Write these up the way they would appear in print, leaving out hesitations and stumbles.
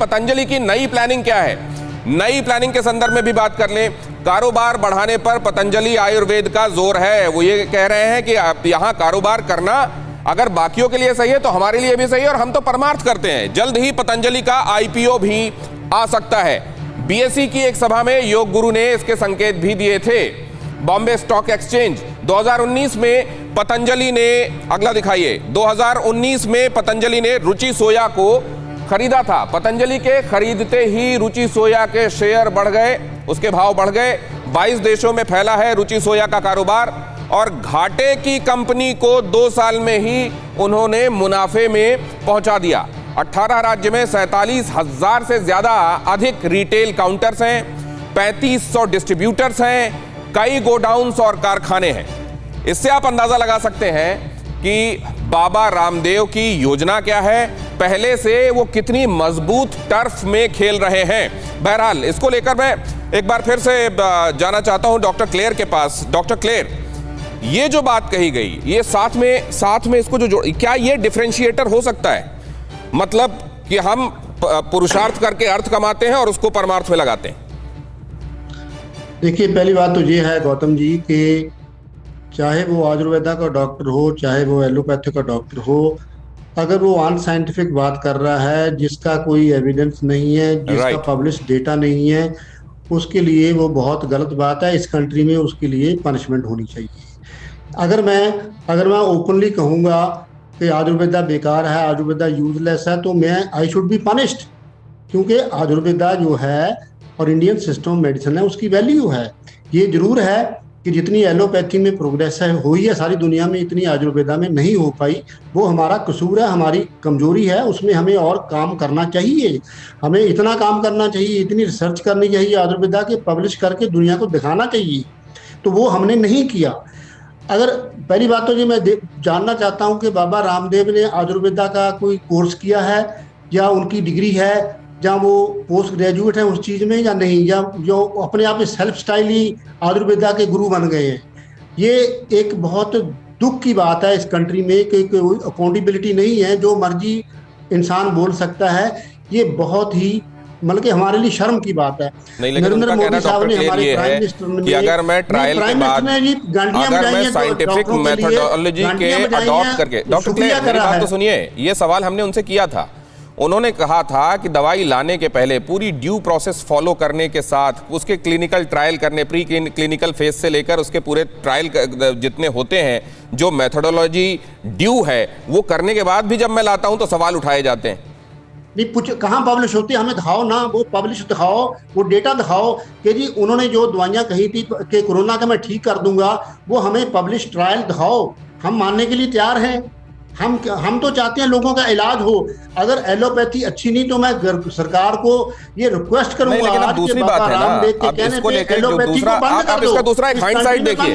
पतंजलि की नई प्लानिंग क्या है, नई प्लानिंग के संदर्भ में भी बात कर लें। कारोबार बढ़ाने पर पतंजलि आयुर्वेद का जोर है। वो ये कह रहे हैं कि आप यहाँ कारोबार करना अगर बाकियों के लिए सही है तो हमारे लिए भी सही है, और हम तो परमार्थ करते हैं। जल्द ही पतंजलि का आईपीओ भी आ सकता है। बीएसई की एक सभा में योग गुरु ने इसके संकेत भी दिए थे। बॉम्बे स्टॉक एक्सचेंज 2019 में पतंजलि ने, अगला दिखाइए, 2019 में पतंजलि ने रुचि सोया को खरीदा था। पतंजलि के खरीदते ही रुचि सोया के शेयर बढ़ गए, उसके भाव बढ़ गए। 22 देशों में फैला है रुचि सोया का कारोबार, और घाटे की कंपनी को 2 साल में ही उन्होंने मुनाफे में पहुंचा दिया। 18 राज्य में 47,000 से ज्यादा अधिक रिटेल काउंटर्स हैं, 3500 डिस्ट्रीब्यूटर्स हैं, कई गोडाउन्स और कारखाने हैं। इससे आप अंदाजा लगा सकते हैं कि बाबा रामदेव की योजना क्या है, पहले से वो कितनी मजबूत टर्फ में खेल रहे हैं। बहरहाल इसको लेकर मैं एक बार फिर से जाना चाहता हूं डॉक्टर क्लेयर के पास। डॉक्टर क्लेयर, ये जो बात कही गई, ये साथ में इसको जो क्या ये डिफरेंशिएटर हो सकता है? मतलब कि हम पुरुषार्थ करके अर्थ कमाते हैं और उसको परमार्थ में लगाते हैं। देखिए, पहली बात तो ये है गौतम जी कि चाहे वो आयुर्वेदा का डॉक्टर हो, चाहे वो एलोपैथी का डॉक्टर हो, अगर वो अनसाइंटिफिक बात कर रहा है, जिसका कोई एविडेंस नहीं है, जिसका पब्लिश डेटा नहीं है, उसके लिए वो बहुत गलत बात है। इस कंट्री में उसके लिए पनिशमेंट होनी चाहिए। अगर मैं ओपनली कहूँगा कि आयुर्वेदा बेकार है, आयुर्वेदा यूजलेस है, तो मैं आई शुड बी पनिश्ड, क्योंकि आयुर्वेदा जो है और इंडियन सिस्टम मेडिसिन है, उसकी वैल्यू है। ये जरूर है कि जितनी एलोपैथी में प्रोग्रेस है हुई है सारी दुनिया में, इतनी आयुर्वेदा में नहीं हो पाई। वो हमारा कसूर है, हमारी कमजोरी है, उसमें हमें और काम करना चाहिए। हमें इतना काम करना चाहिए, इतनी रिसर्च करनी चाहिए आयुर्वेदा के, पब्लिश करके दुनिया को दिखाना चाहिए, तो वो हमने नहीं किया। अगर पहली बात तो ये मैं जानना चाहता हूँ कि बाबा रामदेव ने आयुर्वेदा का कोई कोर्स किया है, या उनकी डिग्री है, या वो पोस्ट ग्रेजुएट है उस चीज़ में या नहीं, या जो अपने आप में सेल्फ स्टाइल ही आयुर्वेदा के गुरु बन गए हैं। ये एक बहुत दुख की बात है इस कंट्री में कि कोई अकाउंटेबिलिटी नहीं है, जो मर्जी इंसान बोल सकता है। ये बहुत ही मतलब कि हमारे लिए शर्म की बात है। नरेंद्र मोदी साहब ने हमारे प्राइम मिनिस्टर ने, अगर मैं ट्रायल के बाद अगर मैं साइंटिफिक मेथोडोलॉजी के अडॉप्ट करके, डॉक्टर क्लेयर मेरी बात तो सुनिए, ये सवाल हमने उनसे किया था। उन्होंने कहा था कि दवाई लाने के पहले पूरी ड्यू प्रोसेस फॉलो करने के साथ उसके क्लिनिकल ट्रायल करने, प्री क्लिनिकल फेज से लेकर उसके पूरे ट्रायल जितने होते हैं, जो मेथोडोलॉजी ड्यू है, वो करने के बाद भी जब मैं लाता हूं तो सवाल उठाए जाते हैं। नहीं, कहाँ पब्लिश होती है? हमें दिखाओ ना, वो पब्लिश दिखाओ, वो डेटा दिखाओ कि जी उन्होंने जो दवाइयाँ कही थी कि कोरोना का मैं ठीक कर दूंगा, वो हमें पब्लिश ट्रायल दिखाओ। हम मानने के लिए तैयार हैं। हम तो चाहते हैं लोगों का इलाज हो। अगर एलोपैथी अच्छी नहीं तो मैं सरकार को ये रिक्वेस्ट करूंगा। लेकिन अब दूसरी बात है ना, अब इसको लेकर दूसरा, आप इसका दूसरा एक हाइंडसाइट देखिए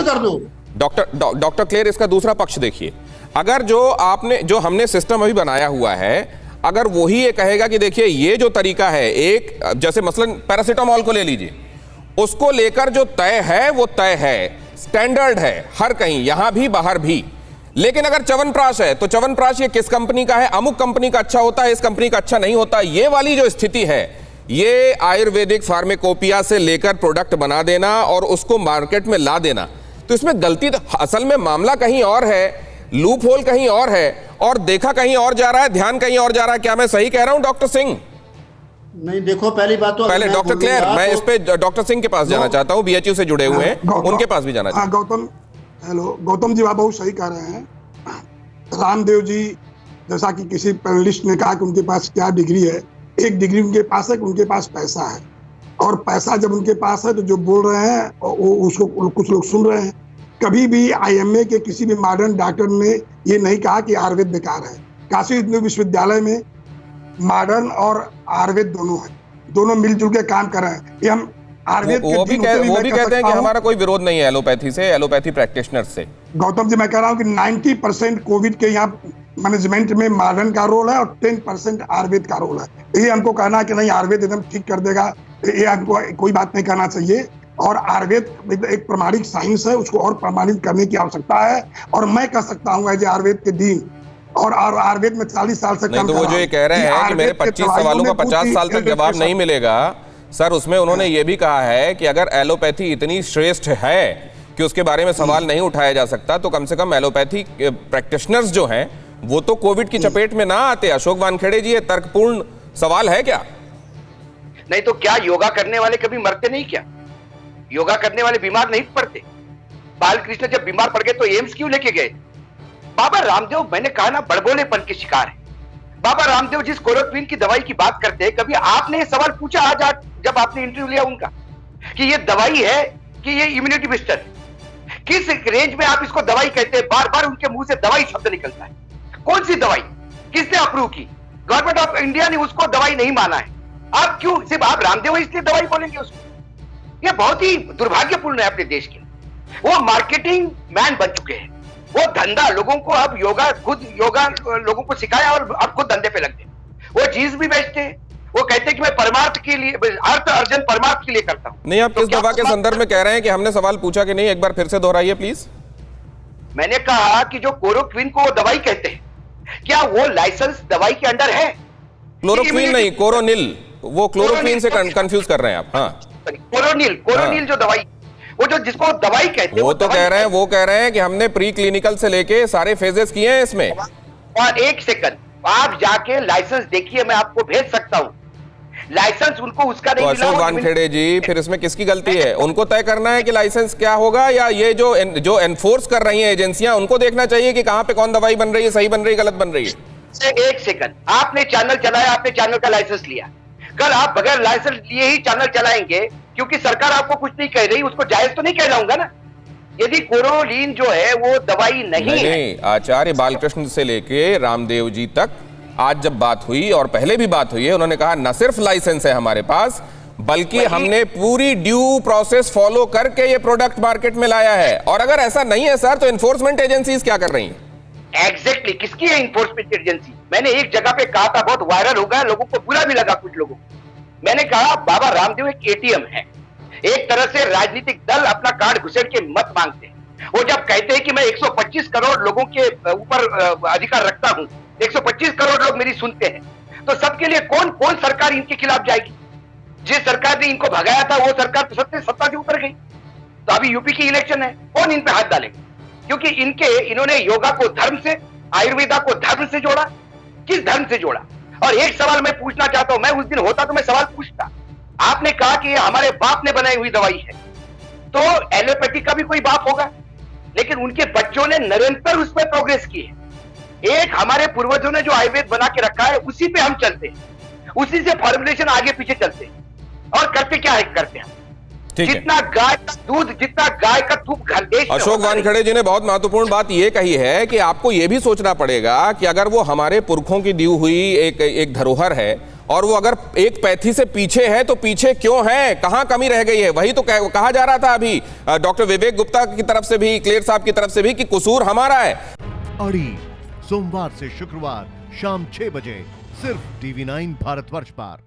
डॉक्टर क्लेयर, इसका दूसरा पक्ष देखिए। अगर जो हमने सिस्टम अभी बनाया हुआ है, अगर वही ये कहेगा कि देखिए ये जो तरीका है, एक जैसे मसलन पैरासिटामोल को ले लीजिए, उसको लेकर जो तय है वो तय है, स्टैंडर्ड है हर कहीं, यहां भी बाहर भी। लेकिन अगर च्यवनप्राश है तो च्यवनप्राश ये किस कंपनी का है, अमुक कंपनी का अच्छा होता है, इस कंपनी का अच्छा नहीं होता, ये वाली जो स्थिति है, ये आयुर्वेदिक फार्मेकोपिया से लेकर प्रोडक्ट बना देना और उसको मार्केट में ला देना, तो इसमें गलती तो असल में मामला कहीं और है, लूप होल कहीं और है, और देखा कहीं और जा रहा है, ध्यान कहीं और जा रहा है। क्या मैं सही कह रहा हूं डॉक्टर सिंह? नहीं, देखो पहली बात तो पहले डॉक्टर क्लेयर, मैं इस पे डॉक्टर सिंह के पास जाना चाहता हूं, बीएचयू से जुड़े हुए हैं, उनके पास भी जाना चाहता हूं। गौतम जी, आप बहुत सही कह रहे हैं। रामदेव जी, जैसा कि किसी पैनलिस्ट ने कहा कि उनके पास क्या डिग्री है, एक डिग्री उनके पास है कि उनके पास पैसा है, और पैसा जब उनके पास है तो जो बोल रहे हैं वो उसको कुछ लोग सुन रहे हैं। कभी भी आईएमए के किसी भी मॉडर्न डॉक्टर ने ये नहीं कहा कि आयुर्वेद बेकार है। काशी हिंदू विश्वविद्यालय में मॉडर्न और आयुर्वेद दोनों है, दोनों मिलजुल के काम कर रहे हैं। ये हम आयुर्वेद वो भी कहते हैं कि हमारा कोई विरोध नहीं है एलोपैथी से, एलोपैथी प्रैक्टिशनर से। गौतम जी, मैं कह रहा हूँ कि 90% कोविड के यहाँ मैनेजमेंट में मॉडर्न का रोल है और 10% आयुर्वेद का रोल है। ये हमको कहना है कि नहीं आयुर्वेद एकदम ठीक कर देगा, ये हमको कोई बात नहीं कहना चाहिए। और आयुर्वेद एक प्रमाणिक साइंस है, उसको और प्रमाणित करने की आवश्यकता है। और मैं कह सकता हूँ एज आयुर्वेद के डीन और आयुर्वेद में 40 साल से नहीं कम तो वो जो ये कह रहे हैं कि मेरे 25 सवालों का 50 साल तक जवाब नहीं मिलेगा सर, उसमें उन्होंने ये भी कहा है कि अगर एलोपैथी इतनी श्रेष्ठ है कि उसके बारे में सवाल नहीं उठाया जा सकता, तो कम से कम एलोपैथी प्रैक्टिशनर्स जो हैं वो तो कोविड की चपेट में ना आते। अशोक वानखेड़े जी, ये तर्कपूर्ण सवाल है क्या? नहीं तो क्या योगा करने वाले कभी मरते नहीं? क्या योगा करने वाले बीमार नहीं पड़ते? बालकृष्ण जब बीमार पड़ गए तो एम्स क्यों लेके गए? बाबा रामदेव, मैंने कहा ना, बड़बोलेपन के शिकार है। बाबा रामदेव जिस क्लोरोक्विन की दवाई की बात करते हैं, कभी आपने ये सवाल पूछा आज जब आपने इंटरव्यू लिया उनका कि ये दवाई है कि ये इम्यूनिटी बूस्टर है? किस रेंज में आप इसको दवाई कहते हैं? बार बार उनके मुंह से दवाई शब्द निकलता है। कौन सी दवाई? किसने अप्रूव की? गवर्नमेंट ऑफ इंडिया ने उसको दवाई नहीं माना है। आप क्यों सिर्फ आप रामदेव है इसलिए दवाई बोलेंगे उसको? ये बहुत ही दुर्भाग्यपूर्ण है अपने देश के। वो मार्केटिंग मैन बन चुके हैं। वो धंधा लोगों को अब योगा लोगों को सिखाया और अब खुद धंधे पे लग गए। वो चीज भी बेचते हैं। वो कहते हैं कि मैं परमार्थ के लिए, अर्थ अर्जन परमार्थ के लिए करता हूं। नहीं, आप किस दवा के संदर्भ में कह रहे हैं कि हमने सवाल पूछा कि नहीं? एक बार फिर से दोहराइए प्लीज। मैंने कहा कि जो क्लोरोक्विन को दवाई कहते हैं, क्या वो लाइसेंस दवाई के अंडर है? क्लोरोक्विन नहीं, कोरोनिल। वो क्लोरोक्विन से कंफ्यूज कर रहे हैं आप। हाँ, कोरोनिल जो दवाई, वो जो जिसको दवाई कहते हैं, वो तो कह रहे हैं कि हमने प्री क्लिनिकल से लेके सारे फेजेस किए हैं इसमें। और एक सेकंड, आप जाके लाइसेंस देखिए, मैं आपको भेज सकता हूं। लाइसेंस उनको उसका नहीं मिला। अशोक वानखेड़े जी, फिर इसमें किसकी गलती है? उनको तय करना है कि लाइसेंस क्या होगा, या ये जो एनफोर्स कर रही हैं एजेंसियां, उनको देखना चाहिए कि कहां पे कौन दवाई बन रही है, सही बन रही है, गलत बन रही है? एक सेकंड, आपने चैनल चलाया, आपने चैनल का लाइसेंस लिया। कल आप बगैर लाइसेंस लिए ही चैनल चलाएंगे क्योंकि सरकार आपको कुछ नहीं कह रही, उसको जायज तो नहीं कहलाऊंगा ना। यदि कोरोलिन जो है वो दवाई नहीं है। आचार्य बालकृष्ण से लेके रामदेव जी तक आज जब बात हुई, और पहले भी बात हुई है, उन्होंने कहा न सिर्फ लाइसेंस है हमारे पास, बल्कि हमने पूरी ड्यू प्रोसेस फॉलो करके ये प्रोडक्ट मार्केट में लाया है। और अगर ऐसा नहीं है सर, तो एनफोर्समेंट एजेंसीज क्या कर रही हैं? एग्जैक्टली, किसकी है एनफोर्समेंट एजेंसी? मैंने एक जगह पे कहा था, बहुत वायरल हो गया, लोगों को बुरा भी लगा कुछ लोगों को। मैंने कहा बाबा रामदेव एक एटीएम है। एक तरह से राजनीतिक दल अपना कार्ड घुसेड़ के मत मांगते हैं। वो जब कहते हैं कि मैं 125 करोड़ लोगों के ऊपर अधिकार रखता हूं, 125 करोड़ लोग मेरी सुनते हैं, तो सबके लिए कौन कौन सरकार इनके खिलाफ जाएगी? जिस सरकार ने इनको भगाया था वो सरकार तो सत्ता से उतर गई। तो अभी यूपी की इलेक्शन है, कौन इन पे हाथ डालेगा? क्योंकि इन्होंने योगा को धर्म से, आयुर्वेदा को धर्म से जोड़ा। किस धर्म से जोड़ा? और एक सवाल मैं पूछना चाहता हूं, मैं उस दिन होता तो मैं सवाल पूछता। आपने कहा कि ये हमारे बाप ने बनाई हुई दवाई है, तो एलोपैथी का भी कोई बाप होगा, लेकिन उनके बच्चों ने निरंतर उस पर प्रोग्रेस की है। एक हमारे पूर्वजों ने जो आयुर्वेद बना के रखा है, उसी पे हम चलते हैं, उसी से फॉर्मुलेशन आगे पीछे चलते हैं। और करते क्या है? करते हैं जितना गाय का दूध, जितना गाय का दूध घर देश। अशोक वानखेड़े जी ने बहुत महत्वपूर्ण बात यह कही है कि आपको यह भी सोचना पड़ेगा कि अगर वो हमारे पुरखों की दी हुई एक धरोहर है, और वो अगर एक पैथी से पीछे है, तो पीछे क्यों है? कहां कमी रह गई है? वही तो कहा जा रहा था अभी डॉक्टर विवेक गुप्ता की तरफ से भी, क्लेर साहब की तरफ से भी, कि कसूर हमारा है। अड़ी सोमवार से शुक्रवार शाम 6 बजे सिर्फ TV9 भारतवर्ष पर।